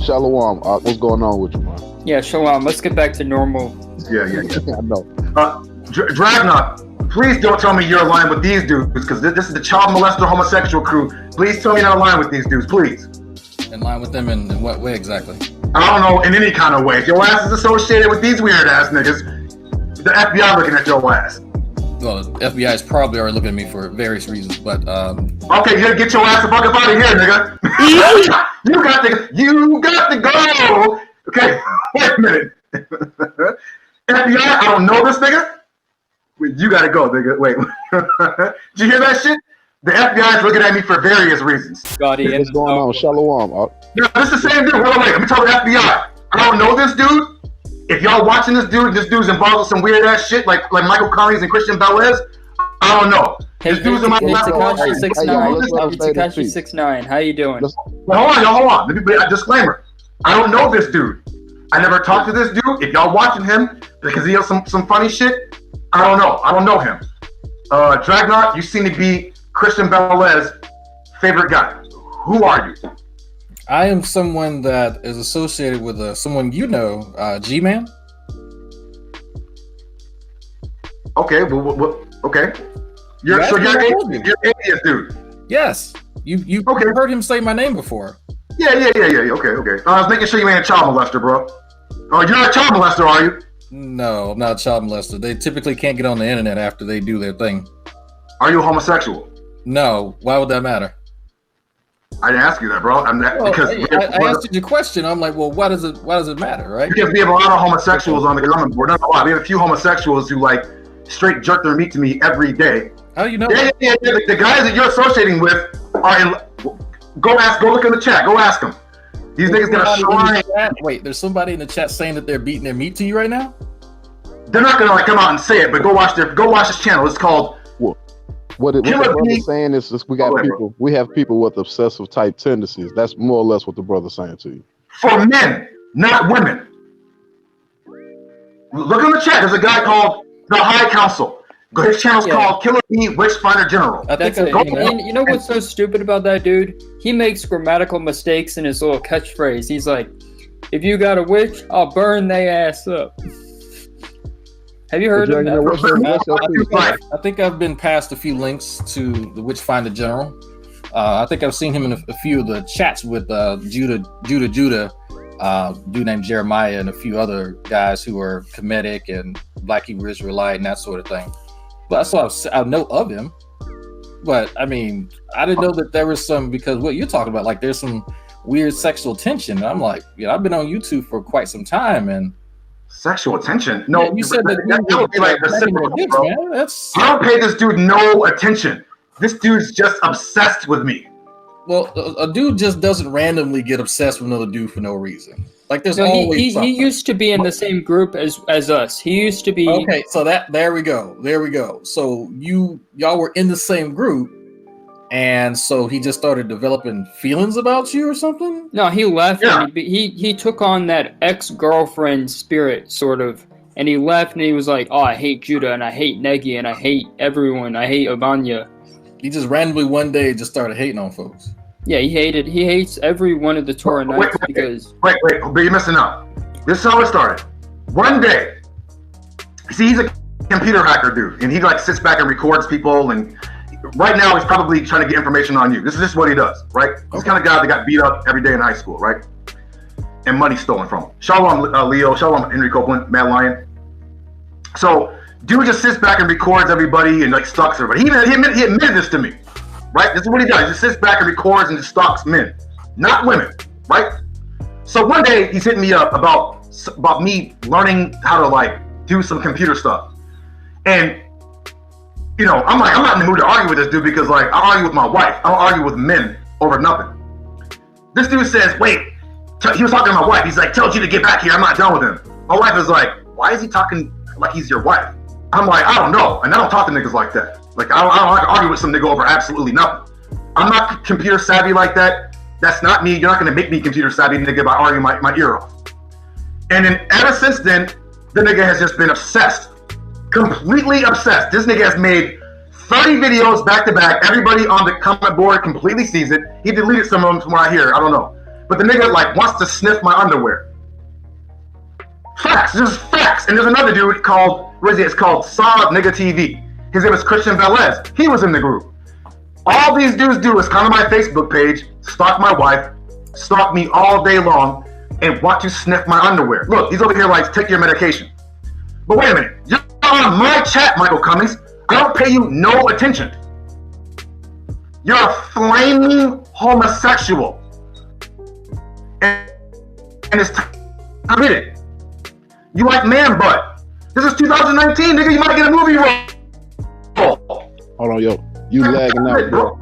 Shalom. What's going on with you, man? Yeah, shalom. Let's get back to normal. Yeah. I know. Dragnauct, please don't tell me you're aligned with these dudes, because this is the child molester homosexual crew. Please tell me you're not aligned with these dudes, please. In line with them in what way exactly? I don't know, in any kind of way. If your ass is associated with these weird ass niggas, the FBI looking at your ass. Well, the FBI is probably already looking at me for various reasons, but okay, you gotta get your ass the fuck up out of here, nigga. you got to go. Okay, wait a minute. FBI, I don't know this nigga. Wait, you gotta go, nigga. Wait. Did you hear that shit? The FBI is looking at me for various reasons. What's going on? Shalom. No, this is the same dude. Wait, let me tell the FBI. I don't know this dude. If y'all watching this dude's involved with some weird ass shit like Michael Collins and Christian Belez. I don't know. Hey, this dude's in my Tekashi 6ix9ine. How you doing? Well, hold on. Let me a disclaimer. I don't know this dude. I never talked to this dude. If y'all watching him because he has some funny shit, I don't know. I don't know him. Dragnauct, you seem to be Christian Belez's favorite guy. Who are you? I am someone that is associated with someone you know, G-Man. Okay, okay. You're atheist, dude. Yes, you okay. Heard him say my name before. Yeah. Okay. I was making sure you ain't a child molester, bro. Oh, you're not a child molester, are you? No, I'm not a child molester. They typically can't get on the internet after they do their thing. Are you a homosexual? No. Why would that matter? I didn't ask you that, bro. Because I answered your question. I'm like, well, why does it matter, right? Because we have a lot of homosexuals on the comment board. Not a lot. We have a few homosexuals who like straight jerk their meat to me every day. How do you know? Yeah. The guys that you're associating with are in. Go look in the chat. Go ask them. These niggas got a shrine. Wait, there's somebody in the chat saying that they're beating their meat to you right now? They're not gonna come out and say it, but go watch this channel. It's called. What the brother's saying is we have people with obsessive type tendencies. That's more or less what the brother's saying to you. For men, not women. Look in the chat. There's a guy called the High Council. His channel's called Killer Bee Witch Finder General. You know what's so stupid about that dude? He makes grammatical mistakes in his little catchphrase. He's like, "If you got a witch, I'll burn they ass up." Have you heard of that? I think I've been passed a few links to the Witchfinder General. I think I've seen him in a few of the chats with Judah, dude named Jeremiah, and a few other guys who are Kemetic and Black Hebrew Israelite and that sort of thing. But I know of him. But I mean, I didn't know that there was some, because what you're talking about, like there's some weird sexual tension. And I'm like, I've been on YouTube for quite some time, and sexual attention? No, you said that would be like reciprocal, man. I don't pay this dude no attention. This dude's just obsessed with me. Well, a dude just doesn't randomly get obsessed with another dude for no reason. Like there's always something. He used to be in the same group as us. He used to be. Okay, so there we go. So y'all were in the same group, and so he just started developing feelings about you or something? No, he left. Yeah. And he took on that ex-girlfriend spirit, sort of, and he left and he was like, "Oh, I hate Judah and I hate Negi and I hate everyone. I hate Avanya." He just randomly one day just started hating on folks. Yeah, he hates every one of the Torah nights because. Wait, but you're missing out. This is how it started. One day, see, he's a computer hacker dude, and he like sits back and records people, and right now he's probably trying to get information on you. This is just what he does, right? He's the kind of guy that got beat up every day in high school, right? And money stolen from him. Shalom, Leo. Shalom, Henry Copeland, Mad Lion. So, dude just sits back and records everybody and like stalks everybody. He admitted this to me, right? This is what he does. He just sits back and records and just stalks men, not women, right? So one day he's hitting me up about me learning how to like do some computer stuff, and I'm not in the mood to argue with this dude because like I argue with my wife. I don't argue with men over nothing. This dude says, wait, he was talking to my wife. He's like, tell you to get back here. I'm not done with him. My wife is like, why is he talking like he's your wife? I'm like, I don't know. And I don't talk to niggas like that. Like, I don't like to argue with some nigga over absolutely nothing. I'm not computer savvy like that. That's not me. You're not going to make me computer savvy, nigga, by arguing my ear off. And then ever since then, the nigga has just been obsessed. Completely obsessed. This nigga has made 30 videos back to back. Everybody on the comment board completely sees it. He deleted some of them from what I hear. I don't know. but the nigga like wants to sniff my underwear. Facts, just facts. And there's another dude called, what is it? It's called Solid Nigga TV. His name is Christian Velez. He was in the group. All these dudes do is come to my Facebook page, stalk my wife, stalk me all day long, and want to sniff my underwear. Look, he's over here like, take your medication. But wait a minute, you're on my chat, Michael Cummings. I don't pay you no attention. You're a flaming homosexual. And it's committed. You like man butt. This is 2019, nigga. You might get a movie role. Hold on, yo. You lagging out, bro.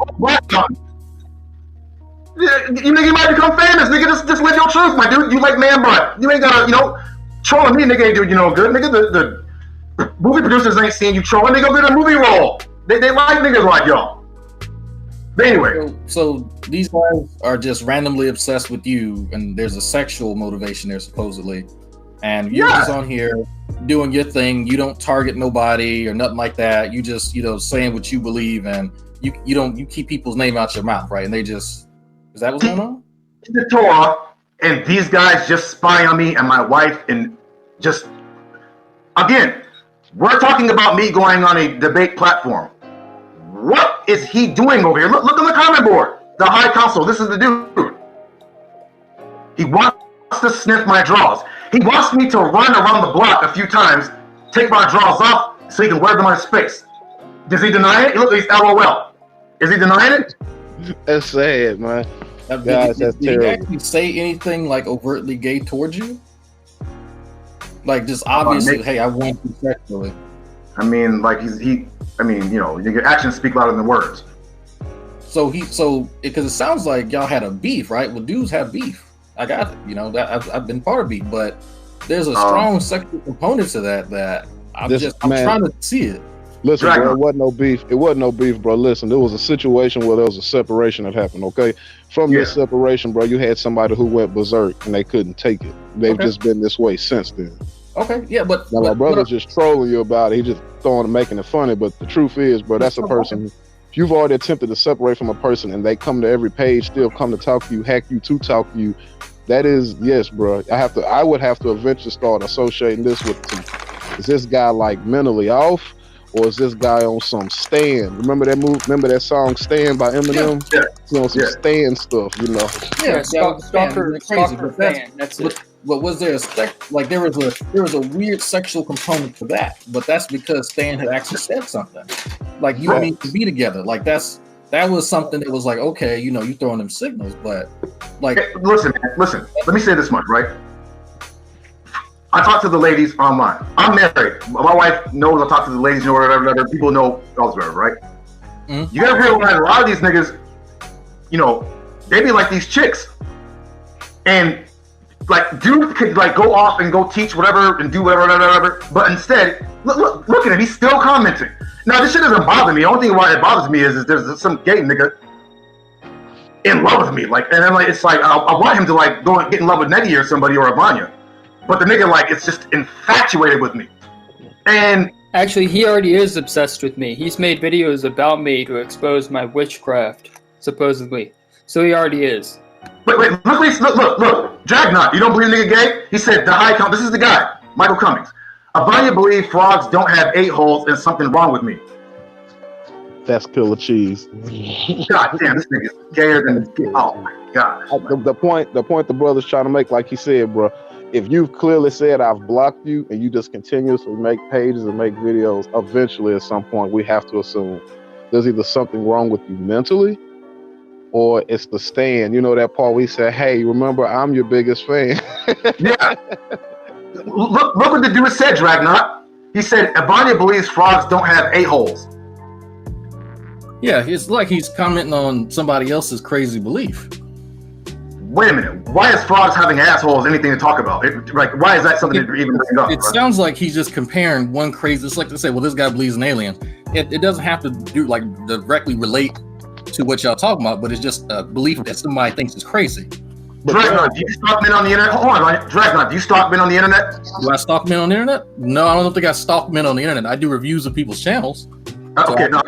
You nigga might become famous, nigga. Just live your truth, my dude. You like man butt. You ain't gotta, trolling me, nigga, ain't doing you no good. Nigga, the movie producers ain't seeing you trolling. They go get a movie role. They like niggas like y'all. But anyway. So these guys are just randomly obsessed with you, and there's a sexual motivation there, supposedly. And you're just on here doing your thing. You don't target nobody or nothing like that. You just, saying what you believe, and you keep people's name out your mouth, right? And they just, is that what's going on? The Torah, and these guys just spy on me and my wife, and just, again, we're talking about me going on a debate platform. What is he doing over here? Look on the comment board. The High Council, this is the dude. He wants to sniff my drawers. He wants me to run around the block a few times, take my drawers off so he can wear them on his face. Does he deny it? Look, he's LOL. Is he denying it? That's sad, man. Guys, that's terrible. Did he actually say anything like overtly gay towards you? Like just obviously, hey, I want you sexually. I mean, like your actions speak louder than words. So because it sounds like y'all had a beef, right? Well, dudes have beef. I got it. That I've been part of beef, but there's a strong sexual component to that I'm trying to see it. Listen, bro, it wasn't no beef. It wasn't no beef, bro. Listen, there was a situation where there was a separation that happened, okay? From this separation, bro, you had somebody who went berserk and they couldn't take it. They've just been this way since then. Okay, yeah, but now my brother's just trolling you about it. He just making it funny, but the truth is, bro, that's a person. If you've already attempted to separate from a person and they come to every page, still come to talk to you, hack you to talk to you, that is, yes, bro. I would have to eventually start associating this with, is this guy like mentally off, or is this guy on some stand? Remember that movie? Remember that song "Stand" by Eminem? Yeah. He's on some stand stuff, Yeah, stalker fan. That's it. But was there there was a weird sexual component to that? But that's because Stan had actually said something, like you need to be together. Like that was something that was like, okay, you throwing them signals, but like, hey, listen. Let me say this much, right? I talk to the ladies online. I'm married. My wife knows I talk to the ladies, whatever. People know all this, whatever, right? Mm-hmm. You gotta realize a lot of these niggas, they be like these chicks, and like dude could like go off and go teach whatever and do whatever, but instead, look at him. He's still commenting. Now this shit doesn't bother me. The only thing why it bothers me is there's some gay nigga in love with me, and I'm like, it's like I want him to like go and get in love with Nettie or somebody or Avanya. But the nigga, like, it's just infatuated with me. And actually, he already is obsessed with me. He's made videos about me to expose my witchcraft, supposedly. So he already is. Wait, look, Dragnauct, you don't believe nigga gay? He said, this is the guy, Michael Cummings. Avanya believe frogs don't have 8 holes and something wrong with me. That's killer cheese. God damn, this nigga's gayer than, oh my God. The point the brother's trying to make, like he said, bro, if you've clearly said I've blocked you and you just continuously make pages and make videos, eventually at some point we have to assume there's either something wrong with you mentally or it's the stand. You know that part where he said, hey, remember I'm your biggest fan. Yeah. Look what the dude said, Dragnauct. He said Avanya believes frogs don't have 8 holes. Yeah, it's like he's commenting on somebody else's crazy belief. Wait a minute. Why is frogs having assholes anything to talk about? Why is that something to even bring up? It sounds like he's just comparing one crazy. It's like to say, well, this guy believes in aliens. It doesn't have to do like directly relate to what y'all talking about, but it's just a belief that somebody thinks is crazy. Dragnauct, do you stalk men on the internet? Hold on, Dragnauct, do you stalk men on the internet? Do I stalk men on the internet? No, I don't think I stalk men on the internet. I do reviews of people's channels. Okay, no.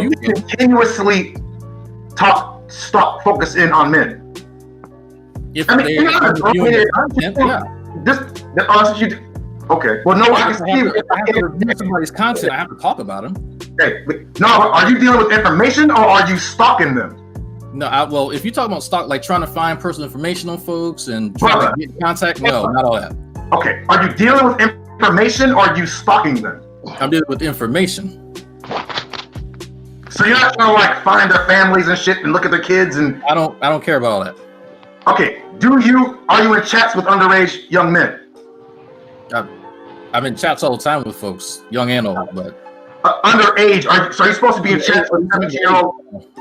You continuously focus in on men. If I mean, they okay. Well, no, if I have to review somebody's content, I have to talk about them. Okay. No, are you dealing with information or are you stalking them? No, well, if you talk about stalk, like trying to find personal information on folks and trying to get in contact, no, not all that. Okay. Are you dealing with information or are you stalking them? I'm dealing with information. So you're not trying to like find their families and shit and look at their kids and I don't care about all that. Okay. Are you in chats with underage young men? I'm in chats all the time with folks, young and old, but underage. So are you supposed to be in chats with 17-year-old?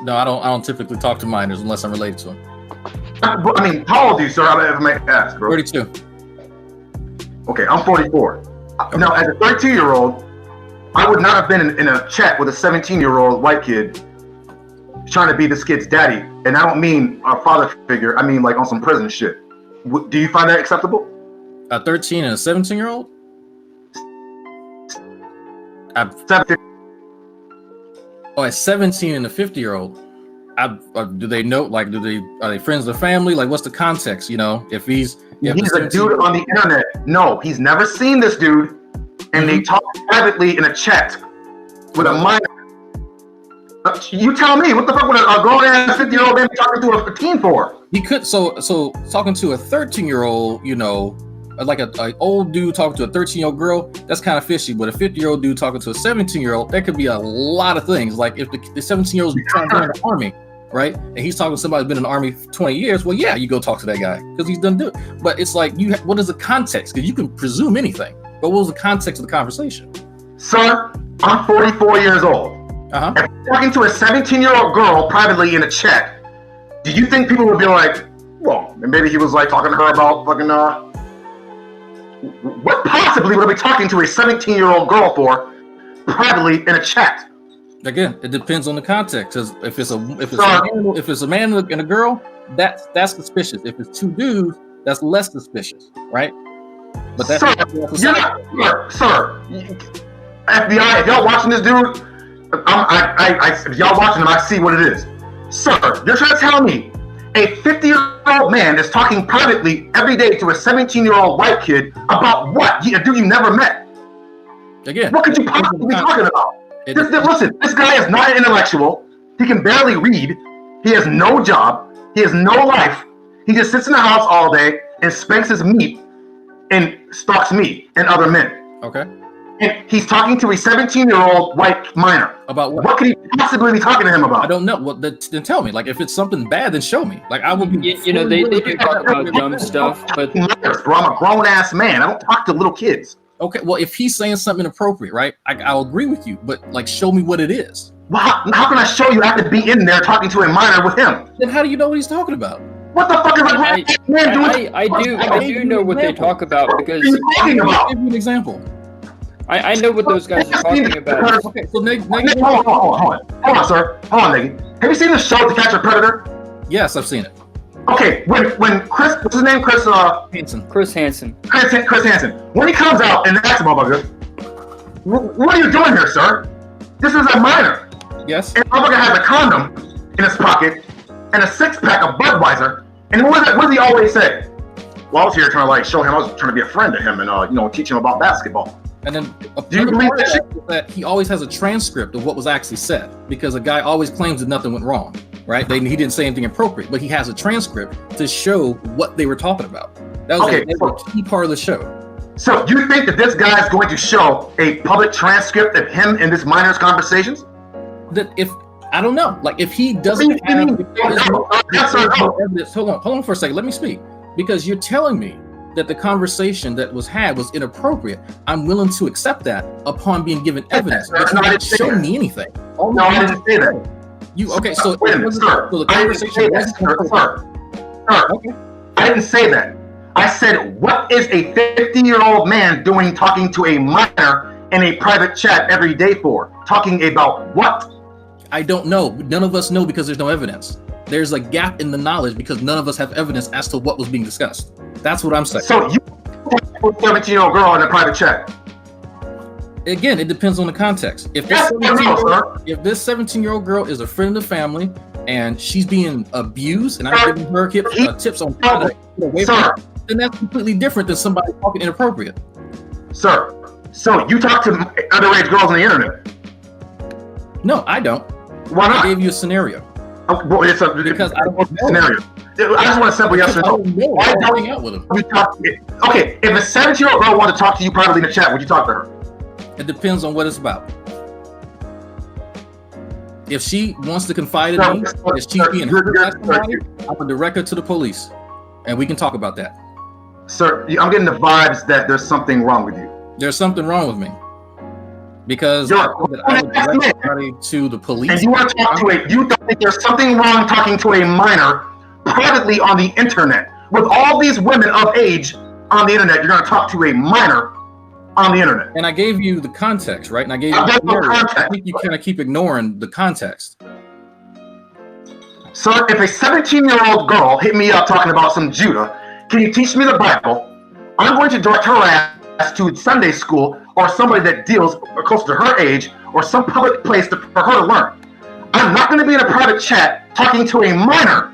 No, I don't typically talk to minors unless I'm related to them. I mean, how old are you, sir? I may ask, bro. 32. Okay, I'm 44. Okay. Now, as a 32-year-old, I would not have been in a chat with a 17-year-old white kid trying to be this kid's daddy. And I don't mean a father figure. I mean like on some prison shit. Do you find that acceptable? A 13 and a 17-year-old? 17. Oh, a 17 and a 50-year-old. Do they know? Like, are they friends of the family? Like, what's the context? You know, if he's a dude on the internet. No, he's never seen this dude, and they talk privately in a chat with a minor. You tell me, what the fuck would a grown ass 50-year-old man be talking to a teen for? He could so talking to a 13-year-old, you know, like a old dude talking to a 13-year-old girl, that's kind of fishy. But a 50-year-old dude talking to a 17-year-old, that could be a lot of things. Like if the 17-year-old's trying to join the army, right? And he's talking to somebody who's been in the army for 20 years. Well, yeah, you go talk to that guy because he's done do it. But it's like what is the context? Because you can presume anything. But what was the context of the conversation? Sir, I'm 44 years old. Uh-huh. If you're talking to a 17-year-old girl privately in a chat, do you think people would be like, well, maybe he was like talking to her about fucking what possibly would I be talking to a 17-year-old girl for privately in a chat? Again, it depends on the context. Because if it's a man and a girl, that's suspicious. If it's two dudes, that's less suspicious, right? But that's sir, FBI, if y'all watching this dude, if y'all watching him, I see what it is. Sir, you're trying to tell me a 50-year-old man is talking privately every day to a 17-year-old white kid about what? A dude you never met. Again, what could you possibly be talking about? Listen, this guy is not an intellectual. He can barely read. He has no job. He has no life. He just sits in the house all day and spanks his meat and stalks me and other men. Okay. And he's talking to a 17-year-old white minor. About what? What could he possibly be talking to him about? I don't know. Well, then tell me. Like, if it's something bad, then show me. Like, I will be. You know, they do talk about dumb stuff, but bro, I'm a grown-ass man. I don't talk to little kids. Okay, well, if he's saying something inappropriate, right? I'll agree with you, but like, show me what it is. Well, how can I show you? I have to be in there talking to a minor with him. Then how do you know what he's talking about? What the fuck is a man doing? I do know what they talk about because. What are you talking about? Give me an example. I know what those guys are talking about. Okay, so Nick, hold on, sir. Hold on, Niggy. Have you seen the show To Catch a Predator? Yes, I've seen it. Okay, when Chris, what's his name? Chris Hansen. Chris Hansen. When he comes out and asks him, motherfucker, what are you doing here, sir? This is a minor. Yes. And motherfucker has a condom in his pocket and a 6-pack of Budweiser. And what does he always say? Well, I was here trying to like show him. I was trying to be a friend to him and teach him about basketball. And then do you believe that shit? That he always has a transcript of what was actually said because a guy always claims that nothing went wrong, right? He didn't say anything appropriate, but he has a transcript to show what they were talking about. That was a key part of the show. So you think that this guy is going to show a public transcript of him and this minor's conversations? That if I don't know, like if he doesn't have evidence, hold on for a second. Let me speak because you're telling me that the conversation that was had was inappropriate. I'm willing to accept that upon being given evidence. But you didn't show me anything. No, I didn't say that. So wait a minute, sir. So the conversation Sir. Okay. I didn't say that. I said, what is a 50-year-old man doing talking to a minor in a private chat every day for? Talking about what? I don't know. None of us know because there's no evidence. There's a gap in the knowledge because none of us have evidence as to what was being discussed. That's what I'm saying. So you put a 17-year-old girl in a private chat. Again, it depends on the context. If this 17-year-old girl is a friend of the family and she's being abused and I'm giving her tips on how to Sir, then that's completely different than somebody talking inappropriate. Sir, so you talk to underage girls on the internet? No, I don't. Why not? I gave you a scenario. Well, it's a Because I don't know. scenario. I just want a simple yes or no. Why don't hang out with them? you talk? Okay, if a 17-year-old girl wanted to talk to you privately in the chat, would you talk to her? It depends on what it's about. If she wants to confide in me, if she's being hurt by somebody, I'm gonna direct her to the police, and we can talk about that. Sir, I'm getting the vibes that there's something wrong with you. There's something wrong with me because You're I would direct somebody to the police. And you want to talk to you don't think there's something wrong talking to a minor privately on the internet. With all these women of age on the internet, you're going to talk to a minor on the internet. And I gave you the context, right? And I gave you the context. I think you kind of keep ignoring the context. Sir, if a 17-year-old girl hit me up talking about some Judah, can you teach me the Bible? I'm going to direct her ass to Sunday school or somebody that deals closer to her age or some public place for her to learn. I'm not going to be in a private chat talking to a minor.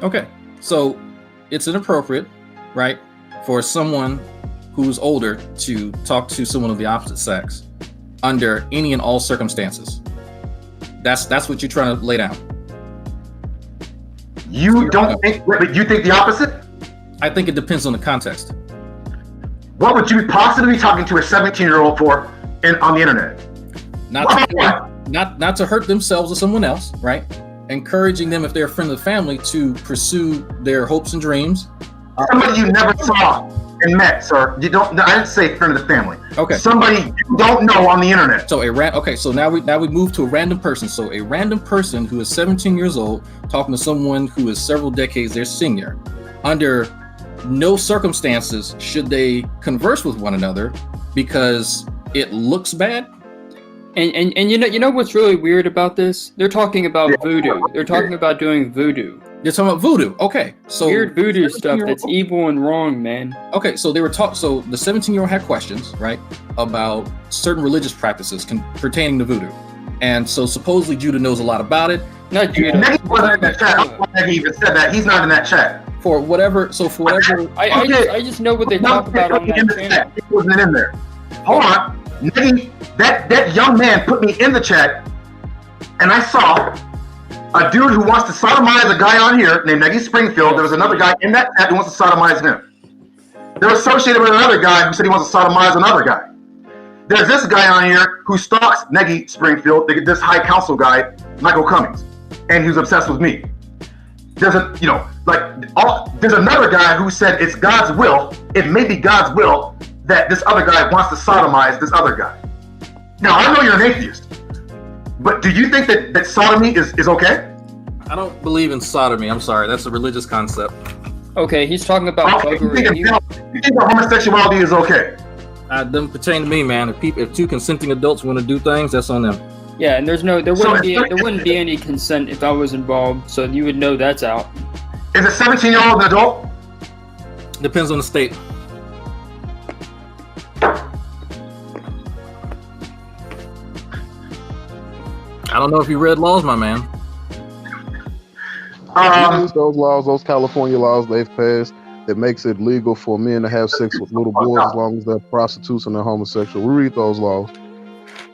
Okay, so it's inappropriate, right, for someone who's older to talk to someone of the opposite sex under any and all circumstances. That's what you're trying to lay down. You don't think, but you think the opposite? I think it depends on the context. What would you possibly be talking to a 17-year-old for on the internet? Not to hurt themselves or someone else, right? Encouraging them, if they're a friend of the family, to pursue their hopes and dreams. Somebody you never saw and met, sir. You don't. I didn't say friend of the family. Okay. Somebody you don't know on the internet. So so now we move to a random person. So a random person who is 17 years old talking to someone who is several decades their senior. Under no circumstances should they converse with one another because it looks bad. And you know what's really weird about this? They're talking about voodoo. They're talking about doing voodoo. They're talking about voodoo. Okay, so weird voodoo stuff that's evil and wrong, man. Okay, so they were taught. So the 17-year-old had questions, right, about certain religious practices pertaining to voodoo, and so supposedly Judah knows a lot about it. Not Judah. Negi wasn't in that chat. I don't know why he even said that. He's not in that chat. For whatever. So for whatever. I just know what they talk about on that channel. He wasn't in there. Hold on. Negi, that young man put me in the chat, and I saw a dude who wants to sodomize a guy on here named Negi Springfield. There was another guy in that chat who wants to sodomize him. They're associated with another guy who said he wants to sodomize another guy. There's this guy on here who stalks Negi Springfield, this high council guy, Michael Cummings, and who's obsessed with me. There's there's another guy who said it's God's will, it may be God's will that this other guy wants to sodomize this other guy. Now, I know you're an atheist, but do you think that sodomy is okay? I don't believe in sodomy. I'm sorry. That's a religious concept. Okay, he's talking about you think that homosexuality is okay? Doesn't pertain to me, man. If two consenting adults want to do things, that's on them. Yeah, and there wouldn't be any consent if I was involved, so you would know that's out. Is a 17-year-old an adult? Depends on the state. I don't know if you read laws, my man. Those laws, those California laws they've passed that makes it legal for men to have sex with little boys as long as they're prostitutes and they're homosexual. We read those laws.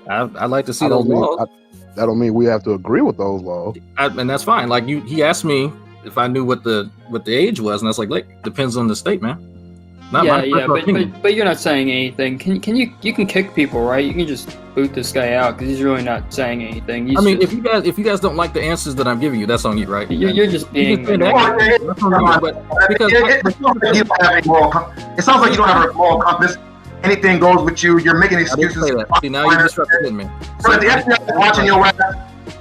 I'd like to see those laws. That don't mean we have to agree with those laws. And that's fine. Like he asked me if I knew what the age was, and I was like, depends on the state, man. But you're not saying anything. You can kick people, right? You can just boot this guy out because he's really not saying anything. If you guys don't like the answers that I'm giving you, that's on you, right? You're just being. It sounds like you don't have a moral compass. Anything goes with you. You're making excuses. See, now you're disrupting me. So if the FBI is watching your ass,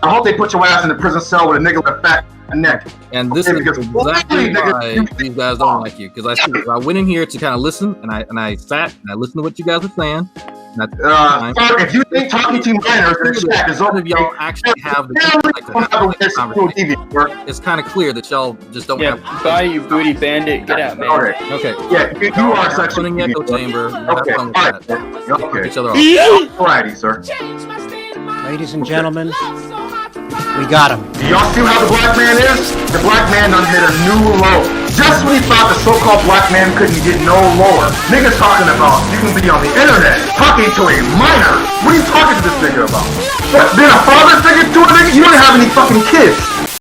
I hope they put your ass in a prison cell with a nigga with a fat neck. And this is exactly why these guys don't like you. Because I went in here to kind of listen, and I sat and I listened to what you guys were saying. Sir, if you think talking to minors in the chat is over, of y'all actually have the conversation. It's kind of clear that y'all just don't have. Bye, you booty bandit. Get out, man. Okay. Yeah, you are sexually putting echo chamber. Okay. All right. Okay. Each other off. Alrighty, sir. Ladies and gentlemen, We got him. Do y'all see how the black man is? The black man done hit a new low. Just when he thought the so-called black man couldn't get no lower. Niggas talking about you can be on the internet talking to a minor. What are you talking to this nigga about? What, being a father figure to a nigga? You don't have any fucking kids.